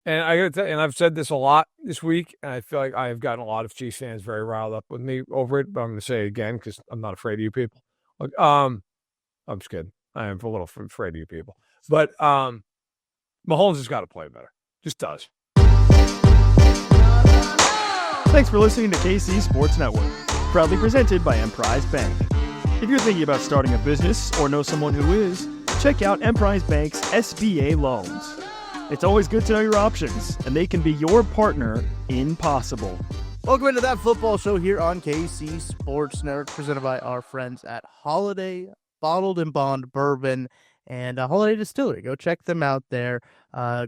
And I got to tell you, and I've said this a lot this week, and I feel like I have gotten a lot of Chiefs fans very riled up with me over it. But I'm going to say it again because I'm not afraid of you people. Like, I'm just kidding. I am a little afraid of you people. But Mahomes has got to play better. Just does. Thanks for listening to KC Sports Network, proudly presented by Emprise Bank. If you're thinking about starting a business or know someone who is, check out Emprise Bank's SBA loans. It's always good to know your options, and they can be your partner in possible. Welcome into That Football Show here on KC Sports Network, presented by our friends at Holiday Bottled and Bond Bourbon and Holiday Distillery. Go check them out there.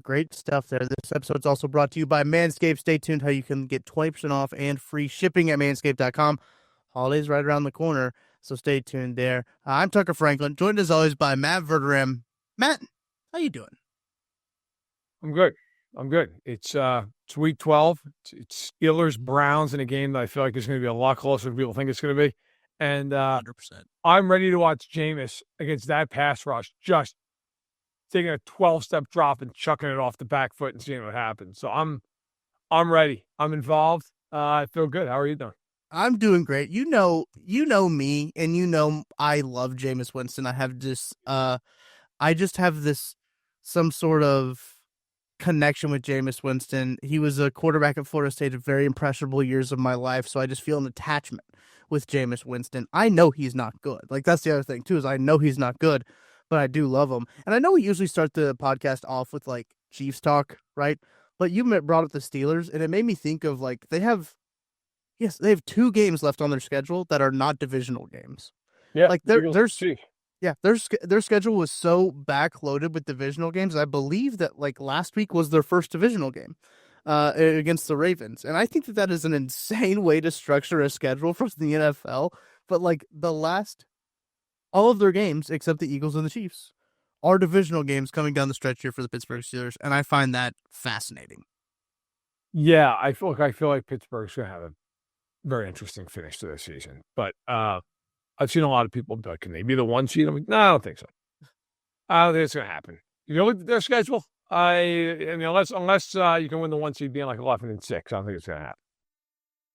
Great stuff there. This episode's also brought to you by Manscaped. Stay tuned how you can get 20% off and free shipping at manscaped.com. Holiday's right around the corner, so stay tuned there. I'm Tucker Franklin, joined as always by Matt Verderame. Matt, how you doing? I'm good. It's week 12. It's Steelers Browns in a game that I feel like is going to be a lot closer than people think it's going to be. And 100%. I'm ready to watch Jameis against that pass rush, just taking a 12-step drop and chucking it off the back foot and seeing what happens. So I'm ready. I'm involved. I feel good. How are you doing? I'm doing great. You know me, and you know I love Jameis Winston. I have this I just have this some sort of connection with Jameis Winston. He was a quarterback at Florida State at very impressionable years of my life, so I just feel an attachment with Jameis Winston. I know he's not good. Like, that's the other thing too, is I know he's not good, but I do love him. And I know we usually start the podcast off with like Chiefs talk, right? But you brought up the Steelers, and it made me think of like they have 2 games left on their schedule that are not divisional games. Yeah, like their schedule was so backloaded with divisional games. I believe that like last week was their first divisional game against the Ravens. And I think that is an insane way to structure a schedule for the NFL. But like all of their games, except the Eagles and the Chiefs, are divisional games coming down the stretch here for the Pittsburgh Steelers. And I find that fascinating. Yeah, I feel like Pittsburgh's going to have a very interesting finish to this season. But I've seen a lot of people be like, can they be the 1 seed? I'm like, no, I don't think so. I don't think it's going to happen. If you look at their schedule, I mean, unless you can win the 1 seed being like 11-6, I don't think it's going to happen.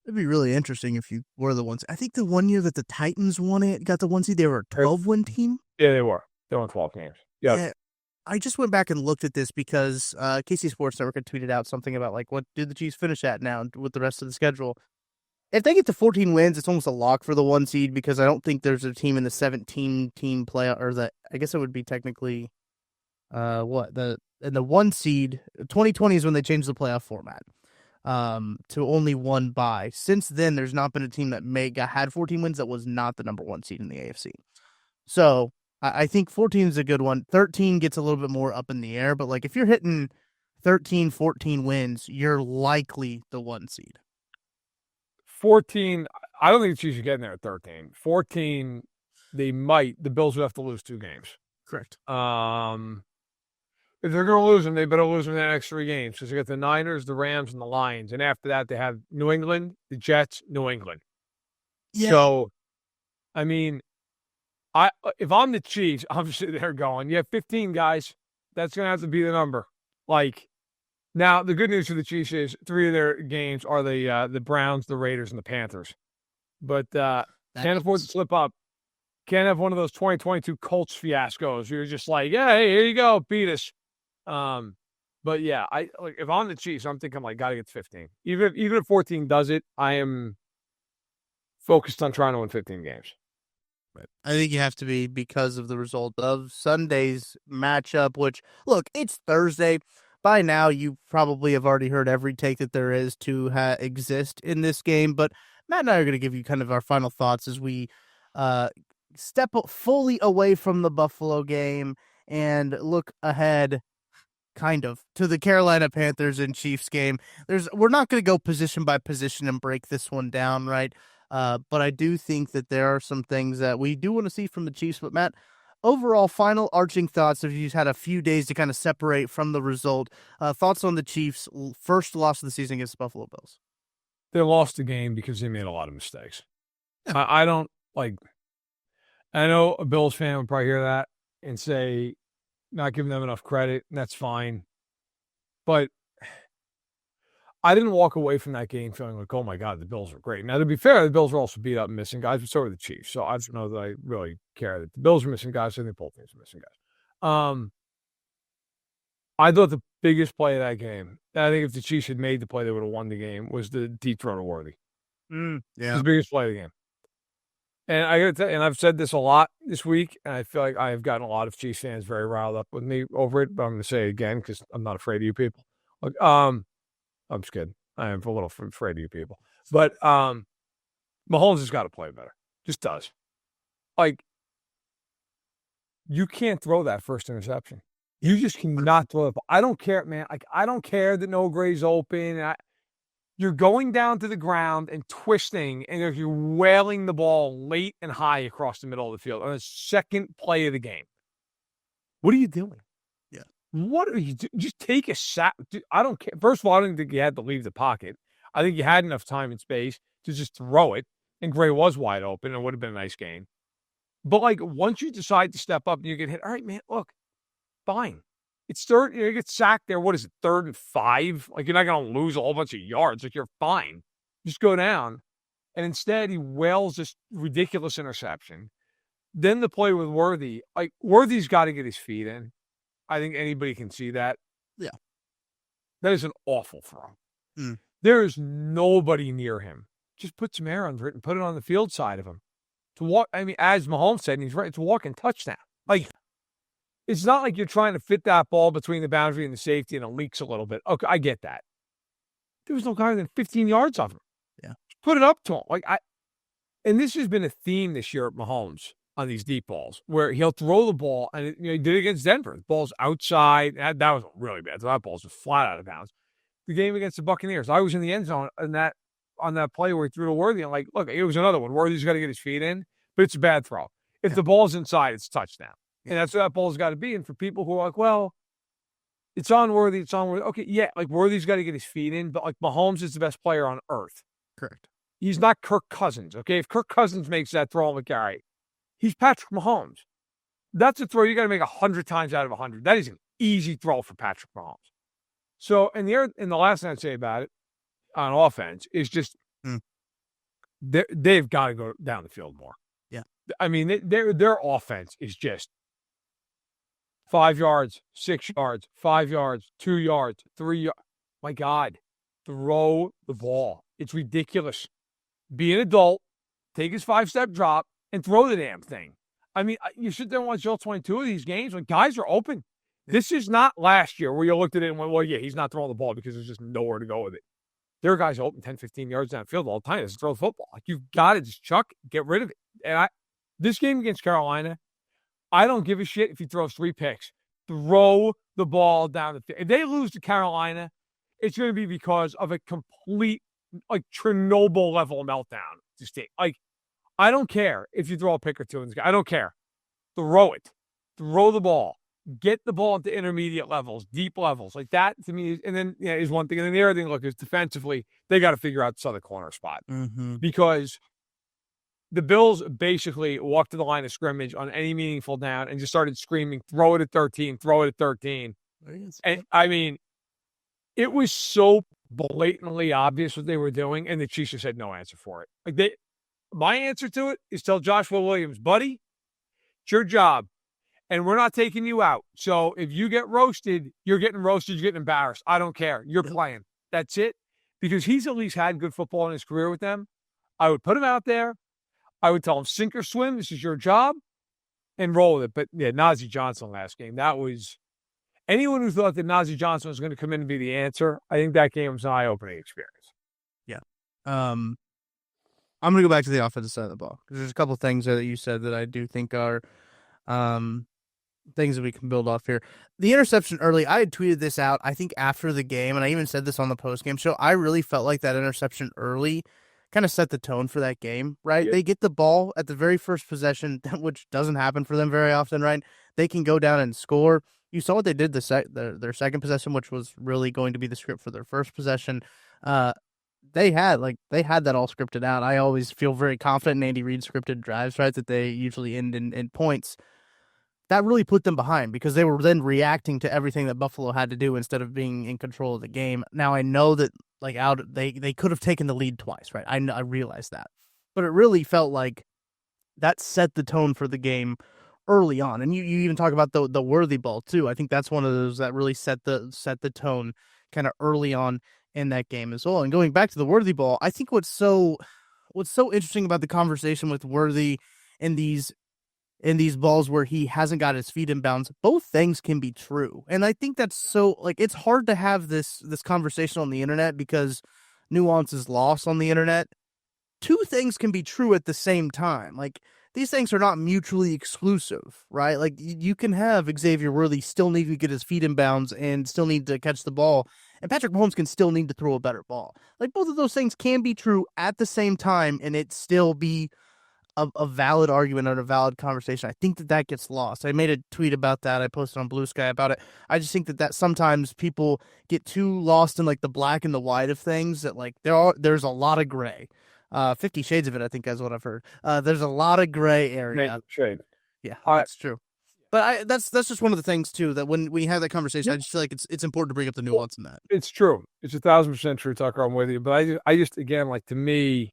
It'd be really interesting if you were the ones. I think the one year that the Titans won it, got the 1 seed, they were a 12-win team. Yeah, they were. They won 12 games. Yeah. I just went back and looked at this because KC Sports Network had tweeted out something about like, what do the Chiefs finish at now with the rest of the schedule? If they get to 14 wins, it's almost a lock for the 1 seed because I don't think there's a team in the 17-team playoff, or I guess it would be technically the 1 seed. 2020 is when they changed the playoff format to only 1 bye. Since then, there's not been a team that had 14 wins that was not the number 1 seed in the AFC. So I think 14 is a good one. 13 gets a little bit more up in the air, but like if you're hitting 13, 14 wins, you're likely the 1 seed. 14, I don't think the Chiefs are getting there at 13. 14, they might. The Bills would have to lose 2 games. Correct. If they're going to lose them, they better lose them in the next 3 games because they got the Niners, the Rams, and the Lions. And after that, they have New England, the Jets, New England. Yeah. So, I mean, if I'm the Chiefs, I'm sitting there going, yeah, 15 guys. That's going to have to be the number. Like, now, the good news for the Chiefs is 3 of their games are the Browns, the Raiders, and the Panthers. But can't afford to slip up. Can't have one of those 2022 Colts fiascos. You're just like, yeah, hey, here you go, beat us. But yeah, if I'm the Chiefs, I'm thinking like, gotta get to 15. Even if 14 does it, I am focused on trying to win 15 games. I think you have to be because of the result of Sunday's matchup. Which, look, it's Thursday. By now, you probably have already heard every take that there is to exist in this game. But Matt and I are going to give you kind of our final thoughts as we step fully away from the Buffalo game and look ahead, kind of, to the Carolina Panthers and Chiefs game. We're not going to go position by position and break this one down, right? But I do think that there are some things that we do want to see from the Chiefs. But Matt, overall, final arching thoughts, if you've had a few days to kind of separate from the result, thoughts on the Chiefs' first loss of the season against the Buffalo Bills? They lost the game because they made a lot of mistakes. Yeah. I don't like. I know a Bills fan would probably hear that and say, not giving them enough credit, and that's fine. But I didn't walk away from that game feeling like, oh my God, the Bills are great. Now, to be fair, the Bills were also beat up and missing guys, but so were the Chiefs. So I don't know that I really care that the Bills are missing guys. I think both teams are missing guys. I thought the biggest play of that game, I think if the Chiefs had made the play, they would have won the game, was the detour to Worthy. Yeah. It's the biggest play of the game. And I got to tell you, and I've said this a lot this week, and I feel like I have gotten a lot of Chiefs fans very riled up with me over it, but I'm going to say it again because I'm not afraid of you people. Look, I'm just kidding. I am a little afraid of you people. But Mahomes has got to play better. Just does. Like, you can't throw that first interception. You just cannot throw it. I don't care, man. Like, I don't care that no gray's open. You're going down to the ground and twisting, and you're wailing the ball late and high across the middle of the field on the second play of the game. What are you doing? Yeah. What are you doing? Just take a sack. I don't care. First of all, I don't think you had to leave the pocket. I think you had enough time and space to just throw it, and Gray was wide open. It would have been a nice game. But, like, once you decide to step up and you get hit, all right, man, look, fine. It's third, you get sacked there. What is it, 3rd and 5? Like, you're not going to lose a whole bunch of yards. Like, you're fine. Just go down. And instead, he wails this ridiculous interception. Then the play with Worthy. Like, Worthy's got to get his feet in. I think anybody can see that. Yeah. That is an awful throw. There is nobody near him. Just put some air under it and put it on the field side of him. To walk, I mean, as Mahomes said, and he's right, it's a walking touchdown. Like, it's not like you're trying to fit that ball between the boundary and the safety and it leaks a little bit. Okay, I get that. There was no guy within 15 yards of him. Yeah. Just put it up to him. And this has been a theme this year at Mahomes on these deep balls, where he'll throw the ball, and he did it against Denver. The ball's outside. That was really bad. So that ball's just flat out of bounds. The game against the Buccaneers, I was in the end zone on that play where he threw to Worthy. I'm like, look, it was another one. Worthy's got to get his feet in, but it's a bad throw. If the ball's inside, it's a touchdown. And that's what that ball's got to be. And for people who are like, well, it's on Worthy, it's on Worthy. Okay, yeah, like Worthy's got to get his feet in, but like Mahomes is the best player on earth. Correct. He's not Kirk Cousins, okay? If Kirk Cousins makes that throw, I'm like, all right, he's Patrick Mahomes. That's a throw you got to make 100 times out of 100. That is an easy throw for Patrick Mahomes. So, and the last thing I'd say about it on offense is just they've got to go down the field more. Yeah. I mean, their offense is just 5 yards, 6 yards, 5 yards, 2 yards, 3 yards. My God, throw the ball. It's ridiculous. Be an adult, take his 5-step drop, and throw the damn thing. I mean, you sit there and watch all 22 of these games when guys are open. This is not last year where you looked at it and went, well, yeah, he's not throwing the ball because there's just nowhere to go with it. There are guys open 10, 15 yards downfield all the time. Just throw the football. Like, you've got to just chuck, get rid of it. And this game against Carolina, I don't give a shit if he throws 3 picks. Throw the ball down the field. If they lose to Carolina, it's going to be because of a complete, like, Chernobyl level meltdown. Like, I don't care if you throw a pick or two in this guy. I don't care. Throw it. Throw the ball. Get the ball into intermediate levels, deep levels. Like that, to me, and then is one thing. And then the other thing, look, is defensively, they got to figure out this other corner spot. Because the Bills basically walked to the line of scrimmage on any meaningful down and just started screaming, throw it at 13, throw it at 13. And, I mean, it was so blatantly obvious what they were doing, and the Chiefs just had no answer for it. Like, my answer to it is tell Joshua Williams, buddy, it's your job. And we're not taking you out. So if you get roasted, you're getting roasted, you're getting embarrassed. I don't care. You're playing. That's it. Because he's at least had good football in his career with them. I would put him out there. I would tell him, sink or swim. This is your job. And roll with it. But yeah, Najee Johnson last game. That was, anyone who thought that Najee Johnson was going to come in and be the answer, I think that game was an eye-opening experience. Yeah. I'm going to go back to the offensive side of the ball. Because there's a couple of things that you said that I do think are things that we can build off here. The interception early, I had tweeted this out, I think, after the game, and I even said this on the post-game show. I really felt like that interception early kind of set the tone for that game, right? Yeah. They get the ball at the very first possession, which doesn't happen for them very often, right? They can go down and score. You saw what they did their second possession, which was really going to be the script for their first possession. They had that all scripted out. I always feel very confident in Andy Reid's scripted drives, right? That they usually end in points. That really put them behind because they were then reacting to everything that Buffalo had to do instead of being in control of the game. Now, I know that out. They could have taken the lead twice, right? I realize that, but it really felt like that set the tone for the game early on. And you even talk about the Worthy Ball too. I think that's one of those that really set the tone kind of early on in that game as well. And going back to the Worthy Ball, I think what's so interesting about the conversation with Worthy in these balls where he hasn't got his feet in bounds, both things can be true. And I think that's so, like, it's hard to have this conversation on the internet because nuance is lost on the internet. Two things can be true at the same time. Like, these things are not mutually exclusive, right? Like, you can have Xavier Worthy still need to get his feet in bounds and still need to catch the ball, and Patrick Mahomes can still need to throw a better ball. Like, both of those things can be true at the same time, and it still be a valid argument and a valid conversation. I think that gets lost. I made a tweet about that. I posted on Blue Sky about it. I just think that sometimes people get too lost in like the black and the white of things, that like there's a lot of gray. 50 Shades of it, I think, is what I've heard. There's a lot of gray area. Shade. Yeah, that's true. But that's just one of the things too, that when we have that conversation, I just feel like it's important to bring up the nuance in that. It's true. It's 1,000% true, Tucker. I'm with you. But I just again, like, to me,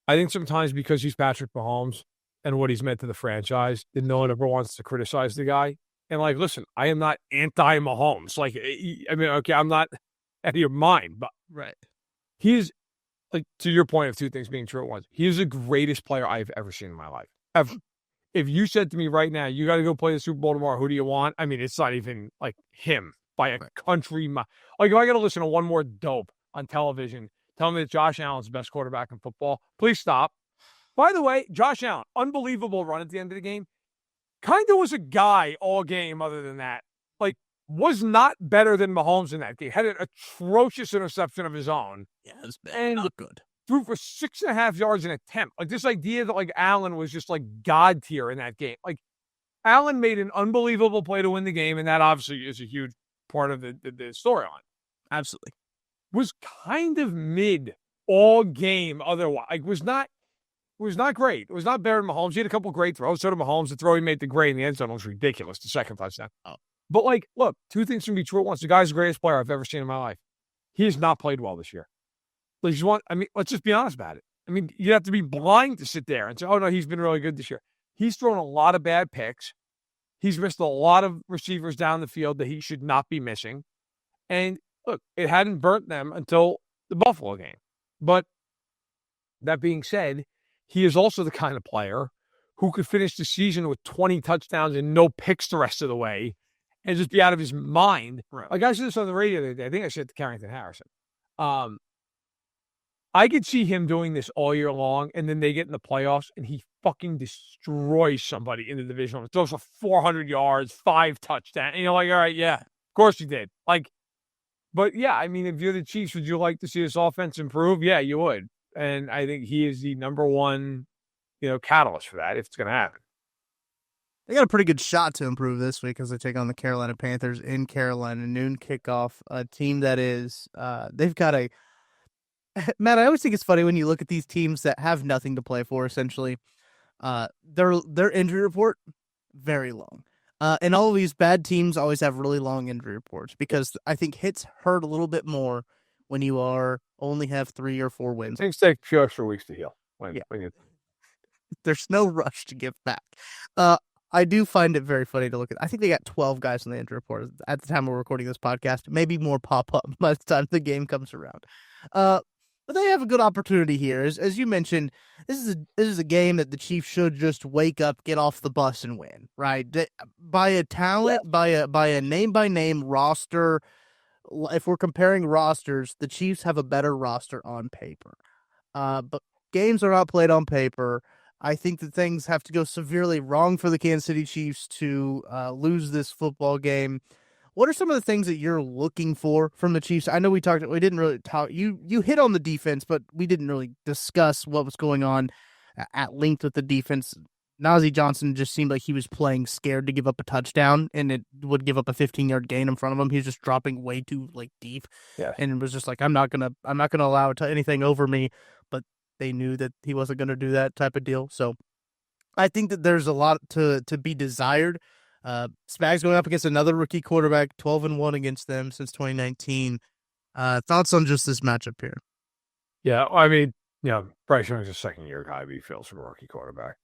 I think sometimes because he's Patrick Mahomes and what he's meant to the franchise, that no one ever wants to criticize the guy. And like, listen, I am not anti-Mahomes. Like, I mean, okay, I'm not out of your mind, but right, he's, like, to your point of two things being true at once, he is the greatest player I've ever seen in my life. Ever. If you said to me right now, you got to go play the Super Bowl tomorrow, who do you want? I mean, it's not even like him by a country mile. Like, if I got to listen to one more dope on television tell me that Josh Allen's the best quarterback in football, please stop. By the way, Josh Allen, unbelievable run at the end of the game. Kind of was a guy all game other than that. Like, was not better than Mahomes in that game. Had an atrocious interception of his own. Yeah, it was bad. And looked good. Threw for 6.5 yards an attempt. Like, this idea that, like, Allen was just, like, God tier in that game. Like, Allen made an unbelievable play to win the game, and that obviously is a huge part of the storyline. Absolutely. Was kind of mid all game otherwise. Like, was not great. It was not better than Mahomes. He had a couple great throws. So did Mahomes. The throw he made the gray in the end zone was ridiculous. The second touchdown. Oh. But, like, look, two things can be true at once. The guy's the greatest player I've ever seen in my life. He has not played well this year. Like, let's just be honest about it. I mean, you have to be blind to sit there and say, oh, no, he's been really good this year. He's thrown a lot of bad picks. He's missed a lot of receivers down the field that he should not be missing. And look, it hadn't burnt them until the Buffalo game. But that being said, he is also the kind of player who could finish the season with 20 touchdowns and no picks the rest of the way and just be out of his mind. Right. Like, I said this on the radio the other day. I think I said it to Carrington Harrison. I could see him doing this all year long, and then they get in the playoffs, and he fucking destroys somebody in the division. Throws for 400 yards, 5 touchdowns. And you're like, all right, yeah, of course he did. Like, but yeah, I mean, if you're the Chiefs, would you like to see this offense improve? Yeah, you would. And I think he is the number one, catalyst for that if it's going to happen. They got a pretty good shot to improve this week as they take on the Carolina Panthers in Carolina, noon kickoff. A team that is, they've got a. Matt, I always think it's funny when you look at these teams that have nothing to play for. Essentially, their injury report very long. And all of these bad teams always have really long injury reports because I think hits hurt a little bit more when you only have 3 or 4 wins. Things take a few extra weeks to heal. There's no rush to get back. I do find it very funny to look at. I think they got 12 guys on the injury report at the time we're recording this podcast. Maybe more pop up by the time the game comes around. But they have a good opportunity here. As you mentioned, this is a game that the Chiefs should just wake up, get off the bus, and win. Right? By a talent, by a name-by-name roster. If we're comparing rosters, the Chiefs have a better roster on paper. But games are not played on paper. I think that things have to go severely wrong for the Kansas City Chiefs to lose this football game. What are some of the things that you're looking for from the Chiefs? I know we didn't really talk. You hit on the defense, but we didn't really discuss what was going on at length with the defense. Najee Johnson just seemed like he was playing scared to give up a touchdown, and it would give up a 15-yard gain in front of him. He was just dropping way too deep, and it was just like I'm not gonna allow anything over me. But they knew that he wasn't gonna do that type of deal. So I think that there's a lot to be desired. Spags going up against another rookie quarterback, 12-1 against them since 2019. Thoughts on just this matchup here? Yeah, I mean, Bryce Young's a second-year guy, but he feels from a rookie quarterback.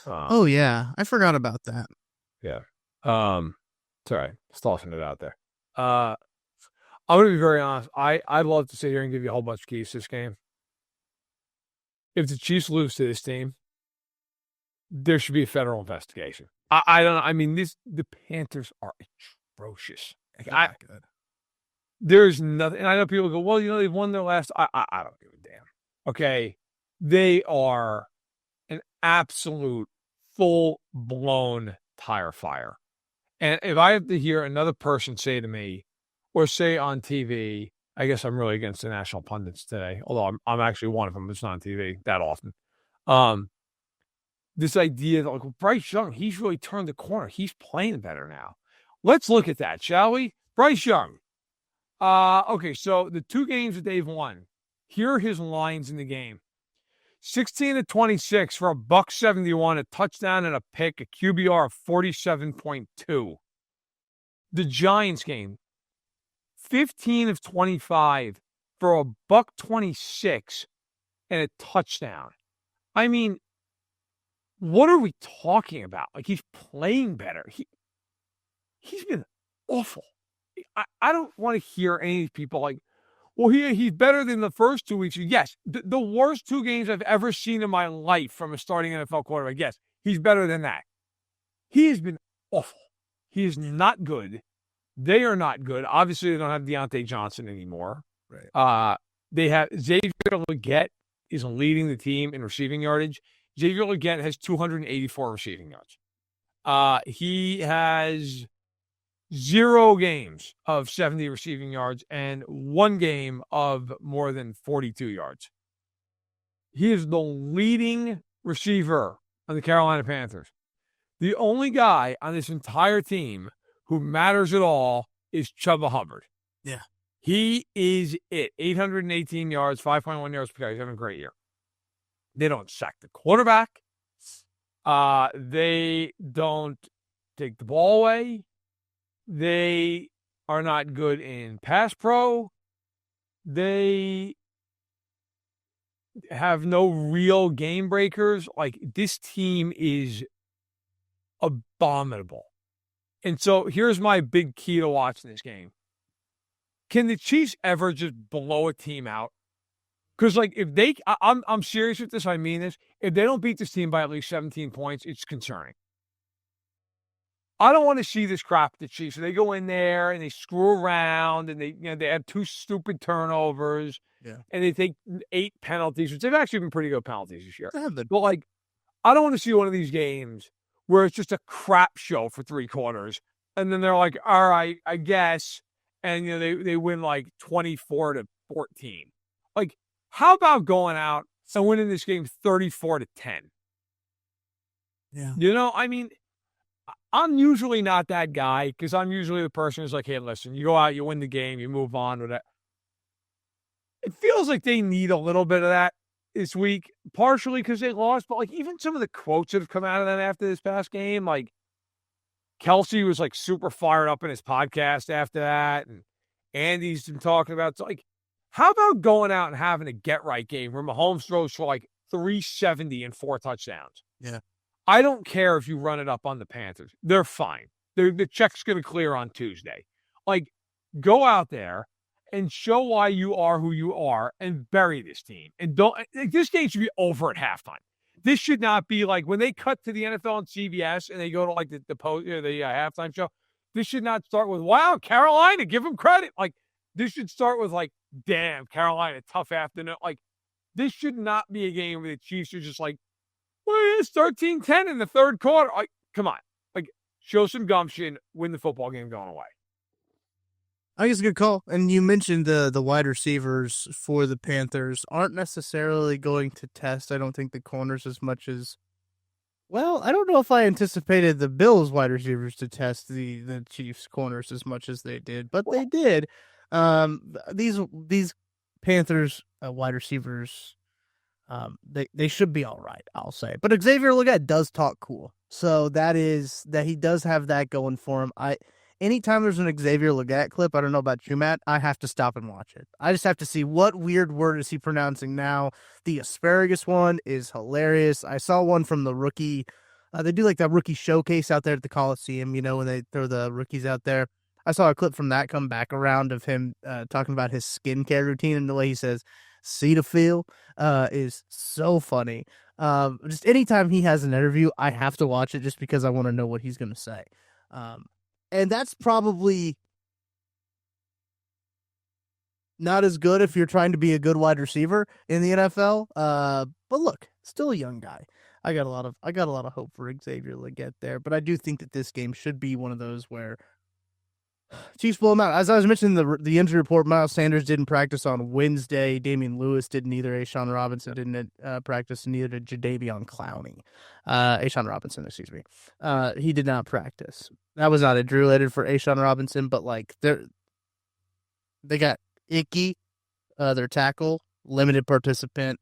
Oh yeah, I forgot about that. Yeah. Sorry, just tossing it out there. I'm gonna be very honest. I'd love to sit here and give you a whole bunch of keys to this game. If the Chiefs lose to this team, there should be a federal investigation. I don't know. I mean, the Panthers are atrocious. Good. There's nothing. And I know people go, well, they've won their last. I don't give a damn. Okay, they are an absolute full-blown tire fire. And if I have to hear another person say to me, or say on TV, I guess I'm really against the national pundits today, although I'm actually one of them. It's not on TV that often. This idea that, like, well, Bryce Young, he's really turned the corner. He's playing better now. Let's look at that, shall we? Bryce Young. Okay, so the 2 games that they've won, here are his lines in the game. 16-26 for a $171, a touchdown and a pick, a QBR of 47.2. The Giants game, 15-25 for a $126 and a touchdown. I mean, what are we talking about? Like, he's playing better. He's been awful. I don't want to hear any of these people like, well, he's better than the first 2 weeks. Yes, the worst 2 games I've ever seen in my life from a starting NFL quarterback. Yes, he's better than that. He has been awful. He is not good. They are not good. Obviously, they don't have Deontay Johnson anymore. Right. They have Xavier Legette is leading the team in receiving yardage. Xavier Legette has 284 receiving yards. He has 0 games of 70 receiving yards and 1 game of more than 42 yards. He is the leading receiver on the Carolina Panthers. The only guy on this entire team who matters at all is Chuba Hubbard. Yeah. He is it. 818 yards, 5.1 yards per carry. He's having a great year. They don't sack the quarterback. They don't take the ball away. They are not good in pass pro. They have no real game breakers. Like, this team is abominable. And so here's my big key to watching this game. Can the Chiefs ever just blow a team out? Because, like, if they, I'm serious with this, I mean this. If they don't beat this team by at least 17 points, it's concerning. I don't want to see this crap at the Chiefs. So they go in there and they screw around and they have 2 stupid turnovers. Yeah. And they take 8 penalties, which they've actually been pretty good penalties this year. Yeah, but, like, I don't want to see one of these games where it's just a crap show for 3 quarters. And then they're like, all right, I guess. And, they win like 24-14. Like, how about going out and winning this game 34-10? Yeah. I mean, I'm usually not that guy because I'm usually the person who's like, hey, listen, you go out, you win the game, you move on with it. It feels like they need a little bit of that this week, partially because they lost, but, like, even some of the quotes that have come out of them after this past game, like, Kelsey was, like, super fired up in his podcast after that, and Andy's been talking about, so, like, how about going out and having a get-right game where Mahomes throws for, like, 370 and 4 touchdowns? Yeah. I don't care if you run it up on the Panthers. They're fine. The check's going to clear on Tuesday. Like, go out there and show why you are who you are and bury this team. And this game should be over at halftime. This should not be like when they cut to the NFL and CBS and they go to, like, the halftime show. This should not start with, wow, Carolina, give them credit. Like, this should start with, like, damn, Carolina, tough afternoon. Like, this should not be a game where the Chiefs are just like, well, it's 13-10 in the third quarter. Like, come on. Like, show some gumption, win the football game going away. I think it's a good call. And you mentioned the wide receivers for the Panthers aren't necessarily going to test, I don't think, the corners as much as, well, I don't know if I anticipated the Bills wide receivers to test the Chiefs corners as much as they did, but they did. These Panthers wide receivers, they should be all right, I'll say. But Xavier Legette does talk cool. So that he does have that going for him. anytime there's an Xavier Legette clip, I don't know about you, Matt, I have to stop and watch it. I just have to see what weird word is he pronouncing now. The asparagus one is hilarious. I saw one from the rookie. They do like that rookie showcase out there at the Coliseum, when they throw the rookies out there. I saw a clip from that come back around of him talking about his skincare routine, and the way he says Cetaphil is so funny. Just anytime he has an interview, I have to watch it just because I want to know what he's going to say. And that's probably not as good if you're trying to be a good wide receiver in the NFL. But look, still a young guy. I got a lot of hope for Xavier Legette there, but I do think that this game should be one of those where Chiefs blow them out. As I was mentioning, the injury report, Miles Sanders didn't practice on Wednesday. Damian Lewis didn't either. Ashawn Robinson didn't practice, and neither did Jadeveon Clowney. Ashawn Robinson, excuse me. He did not practice. That was not injury related for Ashawn Robinson, but they got Icky, their tackle, limited participant.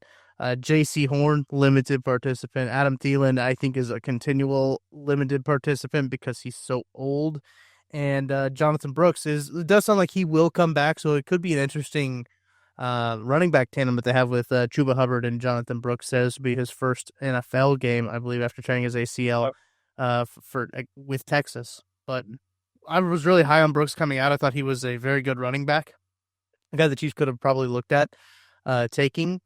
J.C. Horn, limited participant. Adam Thielen, I think, is a continual limited participant because he's so old. And Jonathan Brooks it does sound like he will come back, so it could be an interesting running back tandem that they have with Chuba Hubbard and Jonathan Brooks. Says to be his first NFL game, I believe, after tearing his ACL with Texas. But I was really high on Brooks coming out. I thought he was a very good running back, a guy the Chiefs could have probably looked at taking,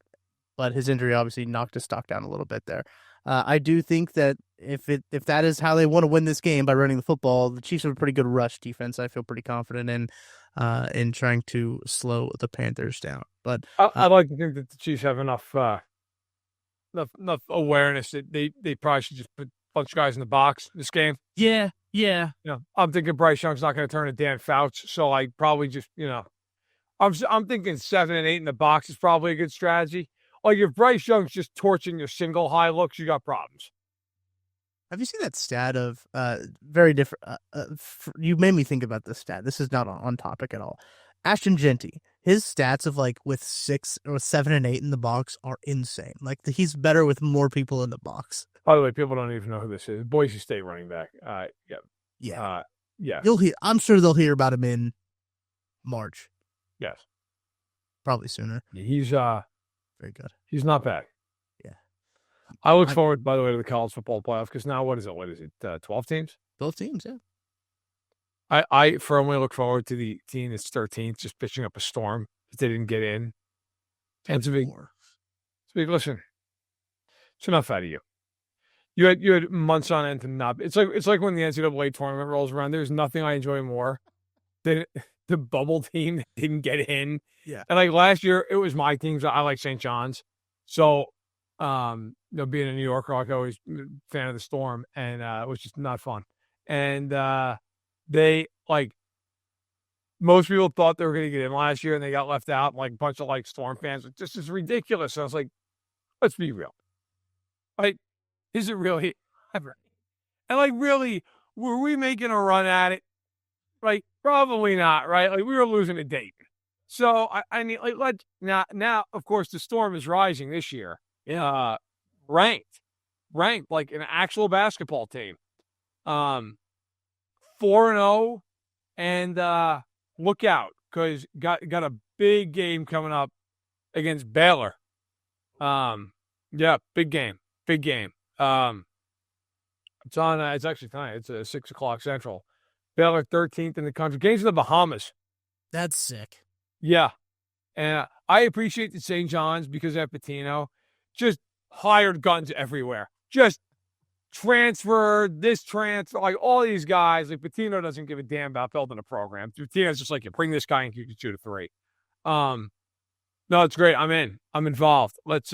but his injury obviously knocked his stock down a little bit there. I do think that if that is how they want to win this game by running the football, the Chiefs have a pretty good rush defense. I feel pretty confident in trying to slow the Panthers down. But I'd like to think that the Chiefs have enough awareness that they probably should just put a bunch of guys in the box this game. Yeah. I'm thinking Bryce Young's not going to turn to Dan Fouts, so I probably just I'm thinking 7 and 8 in the box is probably a good strategy. Like, if Bryce Young's just torching your single high looks, you got problems. Have you seen that stat of very different? You made me think about this stat. This is not on topic at all. Ashton Genty, his stats of with 6 or 7 and 8 in the box are insane. Like, he's better with more people in the box. By the way, people don't even know who this is. Boise State running back. Yeah. Yeah. I'm sure they'll hear about him in March. Yes. Probably sooner. He's very good. He's not bad. Yeah. I look forward, by the way, to the college football playoff because now what is it? 12 teams? 12 teams, yeah. I firmly look forward to the team that's 13th just pitching up a storm that they didn't get in. And it's a big listen. It's enough out of you. You had months on end to not. It's like when the NCAA tournament rolls around. There's nothing I enjoy more than the bubble team that didn't get in. Yeah. And last year, it was my team. I like St. John's. So, being a New Yorker, I always fan of the Storm, and it was just not fun. And they most people thought they were going to get in last year, and they got left out. A bunch of Storm fans, this is ridiculous. So I was like, let's be real. Is it really ever? And really, were we making a run at it? Probably not, right? We were losing a date. So I mean, let's now. Of course, the Storm is rising this year. Ranked like an actual basketball team. 4-0, and look out because got a big game coming up against Baylor. Yeah, big game. It's on. It's actually tonight. It's 6 o'clock Central. Baylor 13th in the country. Games in the Bahamas. That's sick. Yeah. And I appreciate the St. John's because at Pitino just hired guns everywhere. Just transferred, all these guys. Pitino doesn't give a damn about building a program. Pitino's just you bring this guy and you can shoot a 3. No, it's great. I'm in. I'm involved. Let's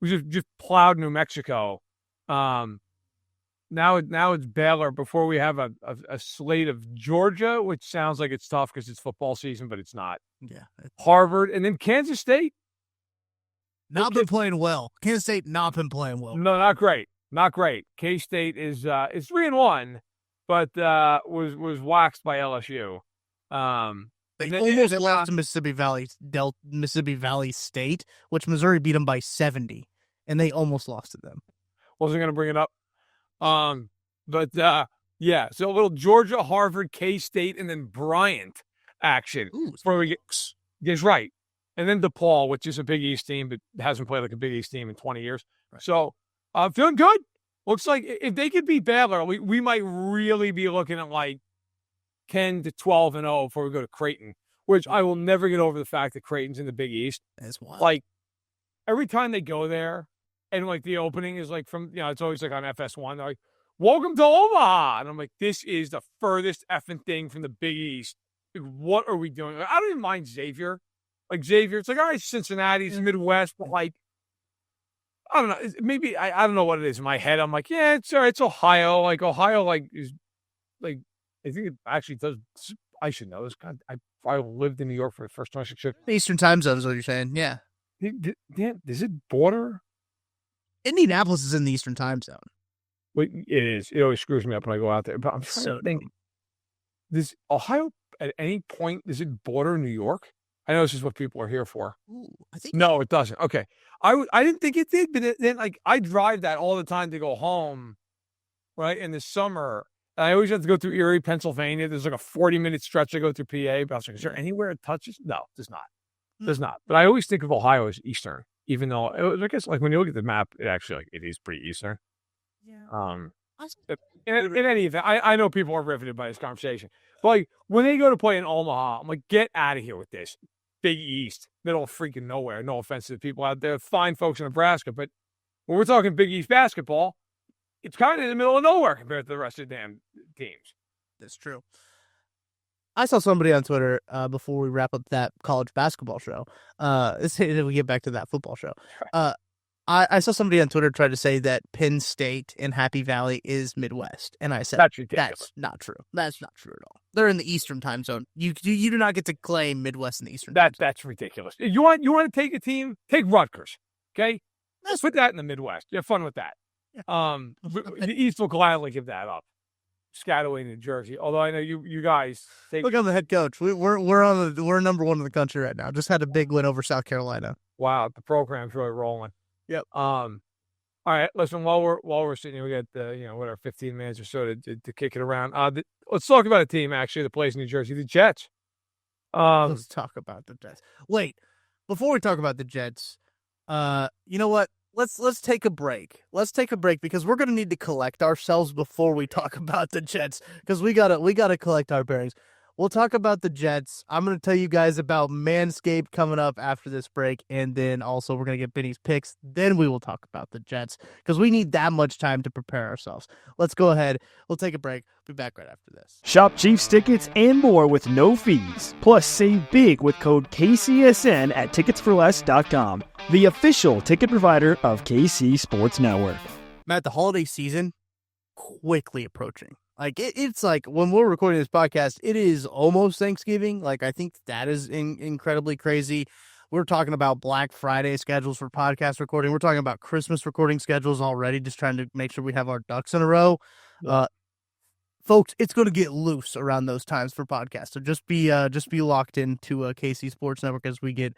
we just plowed New Mexico. Now it's Baylor before we have a slate of Georgia, which sounds like it's tough because it's football season, but it's not. Yeah. Harvard, and then Kansas State. Not been playing well. Kansas State not been playing well. No, not great. Not great. K-State is 3-1, but was waxed by LSU. They almost lost to Mississippi Valley State, which Missouri beat them by 70, and they almost lost to them. Wasn't going to bring it up. But Yeah, so a little Georgia, Harvard, K-State, and then Bryant action. Ooh, Before we get right. And then DePaul, which is a Big East team, but hasn't played like a Big East team in 20 years. Right. So feeling good. Looks like if they could beat Baylor, we might really be looking at like 10 to 12-0 before we go to Creighton, which I will never get over the fact that Creighton's in the Big East. That's wild. Like, every time they go there, and like the opening is like from, it's always like on FS1, they're like, welcome to Omaha. And I'm like, this is the furthest effing thing from the Big East. Like, what are we doing? Like, I don't even mind Xavier. Like, Xavier, it's like, all right, Cincinnati's Midwest, but like, I don't know. Maybe, I don't know what it is in my head. I'm like, yeah, it's all right. It's Ohio. Like, Ohio, like, is, like, I think it actually does. I should know this. God, I lived in New York for the first 26 years. The Eastern time zone is what you're saying. Yeah. Does it border? Indianapolis is in the Eastern time zone. Wait, it is. It always screws me up when I go out there. But I'm trying to think. Does Ohio at any point, does it border New York? I know this is what people are here for. Ooh, I think No, it doesn't. Okay. I didn't think it did, but then like I drive that all the time to go home, right, in the summer. And I always have to go through Erie, Pennsylvania. There's like a 40-minute stretch I go through PA. But I was like, is there anywhere it touches? No, there's not. There's not. But I always think of Ohio as Eastern, even though I guess like when you look at the map, it actually like it is pretty Eastern. Yeah. In any event, I know people are riveted by this conversation. But like when they go to play in Omaha, I'm like, get out of here with this. Big East, middle of freaking nowhere. No offense to the people out there, fine folks in Nebraska, but when we're talking Big East basketball, it's kind of in the middle of nowhere compared to the rest of the damn teams. That's true. I saw somebody on Twitter before we wrap up that college basketball show. We get back to that football show. I saw somebody on Twitter try to say that Penn State and Happy Valley is Midwest, and I said that's not true. That's not true at all. They're in the Eastern time zone. You do not get to claim Midwest and the Eastern. That's ridiculous. You want to take a team? Take Rutgers. Okay, let's put that in the Midwest. You have fun with that. The East will gladly give that up. Piscataway, New Jersey. Although I know you guys look on the head coach. We're number one in the country right now. Just had a big win over South Carolina. Wow, the program's really rolling. Yep. All right. Listen, while we're sitting here, we got whatever 15 minutes or so to kick it around. Let's talk about a team actually that plays in New Jersey, the Jets. Let's talk about the Jets. Wait, before we talk about the Jets, you know what? Let's take a break. Let's take a break because we're gonna need to collect ourselves before we talk about the Jets because we gotta collect our bearings. We'll talk about the Jets. I'm going to tell you guys about Manscaped coming up after this break, and then also we're going to get Benny's picks. Then we will talk about the Jets because we need that much time to prepare ourselves. Let's go ahead. We'll take a break. Be back right after this. Shop Chiefs tickets and more with no fees. Plus, save big with code KCSN at ticketsforless.com, the official ticket provider of KC Sports Network. Matt, the holiday season quickly approaching. Like, it's like when we're recording this podcast, it is almost Thanksgiving. Like, I think that is incredibly crazy. We're talking about Black Friday schedules for podcast recording. We're talking about Christmas recording schedules already, just trying to make sure we have our ducks in a row. Folks, it's going to get loose around those times for podcasts. So just be locked into KC Sports Network as we get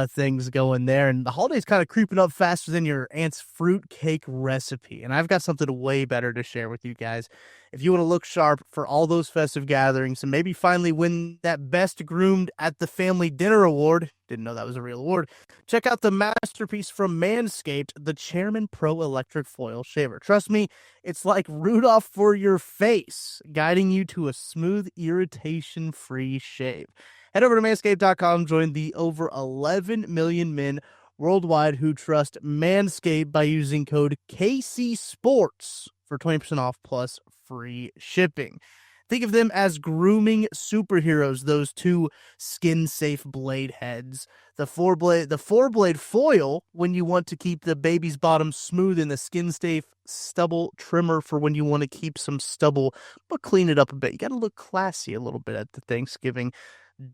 things going there. And the holiday's kind of creeping up faster than your aunt's fruit cake recipe. And I've got something way better to share with you guys. If you want to look sharp for all those festive gatherings and maybe finally win that Best Groomed at the Family Dinner Award, didn't know that was a real award, check out the masterpiece from Manscaped, the Chairman Pro Electric Foil Shaver. Trust me, it's like Rudolph for your face, guiding you to a smooth, irritation-free shave. Head over to manscaped.com, join the over 11 million men worldwide who trust Manscaped by using code KCSports for 20% off plus free shipping. Think of them as grooming superheroes, those two skin-safe blade heads. The four-blade foil when you want to keep the baby's bottom smooth, and the skin-safe stubble trimmer for when you want to keep some stubble but clean it up a bit. You got to look classy a little bit at the Thanksgiving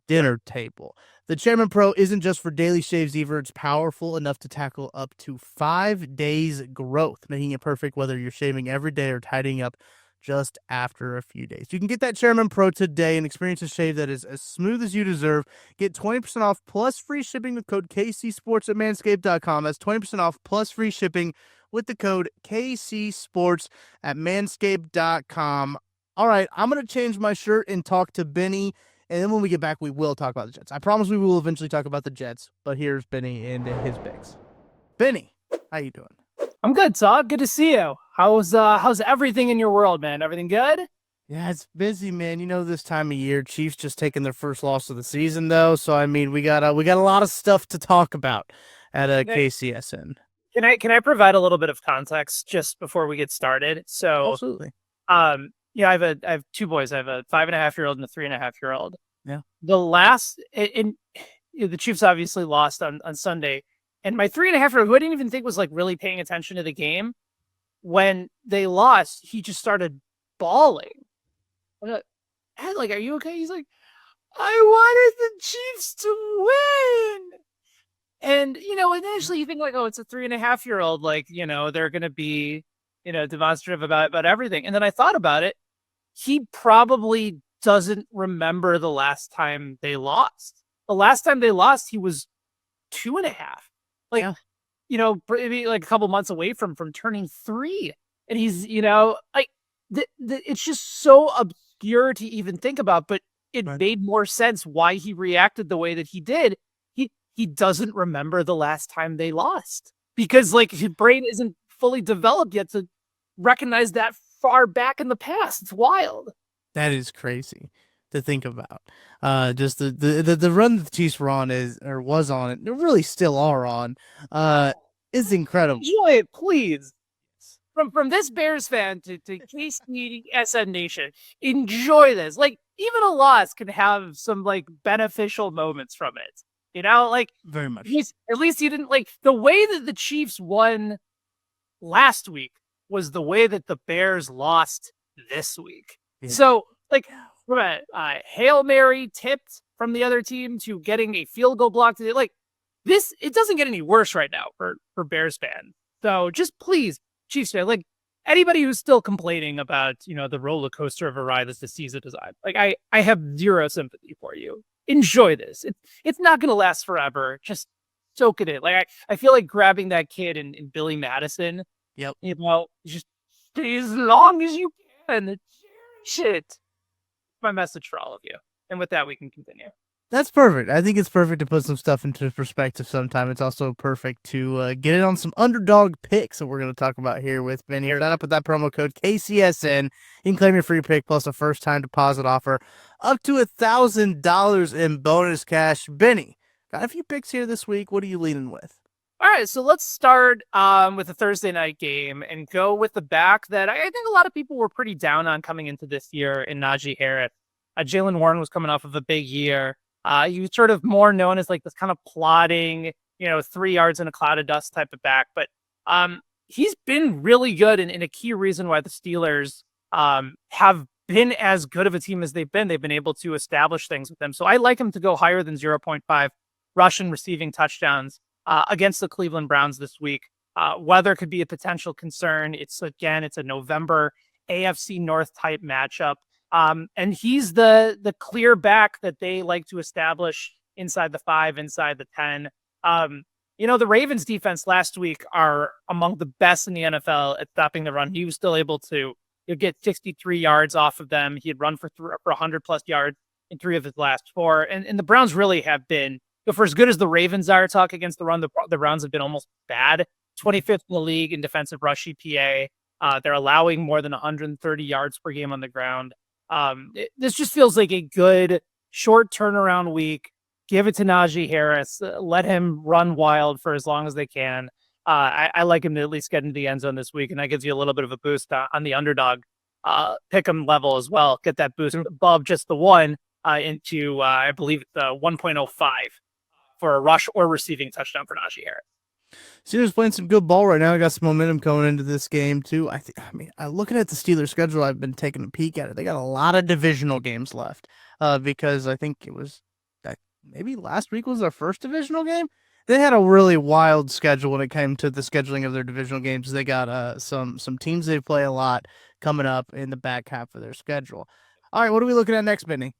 dinner table. The Chairman Pro isn't just for daily shaves either. It's powerful enough to tackle up to 5 days growth, making it perfect whether you're shaving every day or tidying up just after a few days. You can get that Chairman Pro today and experience a shave that is as smooth as you deserve. Get 20% off plus free shipping with code KCSports at manscaped.com. That's 20% off plus free shipping with the code KCSports at manscaped.com All right, I'm going to change my shirt and talk to Benny. And then when we get back, we will talk about the Jets. I promise we will eventually talk about the Jets. But here's Benny and his picks. Benny, how you doing? I'm good, Todd. Good to see you. How's everything in your world, man? Everything good? Yeah, it's busy, man. You know, this time of year, Chiefs just taking their first loss of the season, though. So I mean, we got a lot of stuff to talk about at KCSN. Can I provide a little bit of context just before we get started? So, Absolutely. I have two boys. I have a 5.5-year-old and a 3.5-year-old. Yeah. The Chiefs obviously lost on Sunday, and my 3.5-year-old, who I didn't even think was like really paying attention to the game, when they lost, he just started bawling. I'm like, are you okay? He's like, I wanted the Chiefs to win. And, initially you think like, oh, it's a 3.5-year-old. Like, they're going to be, demonstrative about everything. And then I thought about it. He probably doesn't remember the last time they lost. The last time they lost, he was 2.5. Like, maybe like a couple months away from turning 3. And he's, like, it's just so obscure to even think about, but it made more sense why he reacted the way that he did. He doesn't remember the last time they lost because like his brain isn't fully developed yet to recognize that far back in the past. It's wild. That is crazy to think about. Just the run that the Chiefs were on was on it. They really still are on. Is incredible. Enjoy it, please. From this Bears fan to KCSN Nation, enjoy this. Like even a loss can have some like beneficial moments from it. Like very much. At least you didn't like the way that the Chiefs won last week was the way that the Bears lost this week. Yeah. So like from a Hail Mary tipped from the other team to getting a field goal blocked, like this, it doesn't get any worse right now for Bears fans. So just please, Chiefs fan, like anybody who's still complaining about, the roller coaster of a ride that's the season design, like I have zero sympathy for you. Enjoy this. It's not going to last forever. Just soak it in. Like I feel like grabbing that kid in Billy Madison. Yep. Just stay as long as you can. Cherish it. My message for all of you. And with that, we can continue. That's perfect. I think it's perfect to put some stuff into perspective sometime. It's also perfect to get it on some underdog picks that we're going to talk about here with Ben here. Sign up with that promo code KCSN. You can claim your free pick plus a first-time deposit offer up to $1,000 in bonus cash. Benny, got a few picks here this week. What are you leaning with? All right, so let's start with the Thursday night game and go with the back that I think a lot of people were pretty down on coming into this year in Najee Harris. Jaylen Warren was coming off of a big year. He was sort of more known as like this kind of plodding, 3 yards in a cloud of dust type of back. But he's been really good and a key reason why the Steelers have been as good of a team as they've been. They've been able to establish things with them. So I like him to go higher than 0.5 rushing receiving touchdowns against the Cleveland Browns this week. Weather could be a potential concern. It's a November AFC North type matchup. And he's the clear back that they like to establish inside the 5, inside the 10. The Ravens defense last week are among the best in the NFL at stopping the run. He was still able to get 63 yards off of them. He had run for 100 plus yards in 3 of his last 4. And the Browns really have been, for as good as the Ravens are talk against the run, the Browns have been almost bad. 25th in the league in defensive rush EPA. They're allowing more than 130 yards per game on the ground. This just feels like a good short turnaround week. Give it to Najee Harris. Let him run wild for as long as they can. I like him to at least get into the end zone this week, and that gives you a little bit of a boost on the underdog pick'em level as well. Get that boost above just the 1 into I believe it's 1.05 for a rush or receiving touchdown for Najee Harris. Steelers playing some good ball right now. I got some momentum going into this game too. Looking at the Steelers schedule, I've been taking a peek at it. They got a lot of divisional games left because I think it was maybe last week was their first divisional game. They had a really wild schedule when it came to the scheduling of their divisional games. They got some teams they play a lot coming up in the back half of their schedule. All right, what are we looking at next, Benny?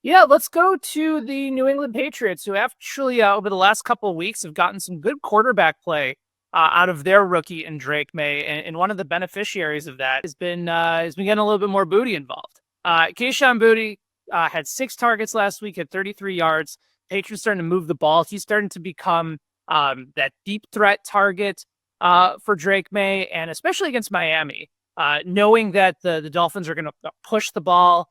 Yeah, let's go to the New England Patriots, who actually over the last couple of weeks have gotten some good quarterback play out of their rookie in Drake May, and one of the beneficiaries of that has been getting a little bit more booty involved. Keyshawn Boutte had 6 targets last week at 33 yards. Patriots starting to move the ball. He's starting to become that deep threat target for Drake May, and especially against Miami, knowing that the Dolphins are going to push the ball.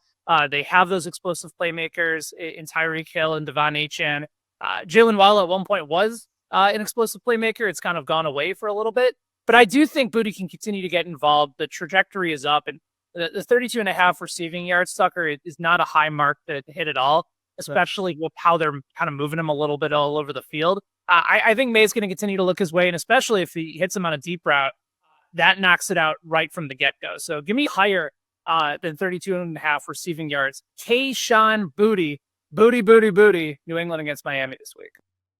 They have those explosive playmakers in Tyreek Hill and Devon Achane. Jalen Waddle at one point was an explosive playmaker. It's kind of gone away for a little bit. But I do think Boutte can continue to get involved. The trajectory is up, and the 32.5 receiving yards, Tucker, is not a high mark to hit at all, especially with how they're kind of moving him a little bit all over the field. I think May's going to continue to look his way, and especially if he hits him on a deep route, that knocks it out right from the get-go. So give me higher than 32.5 receiving yards. Keyshawn Boutte, Boutte, New England against Miami this week.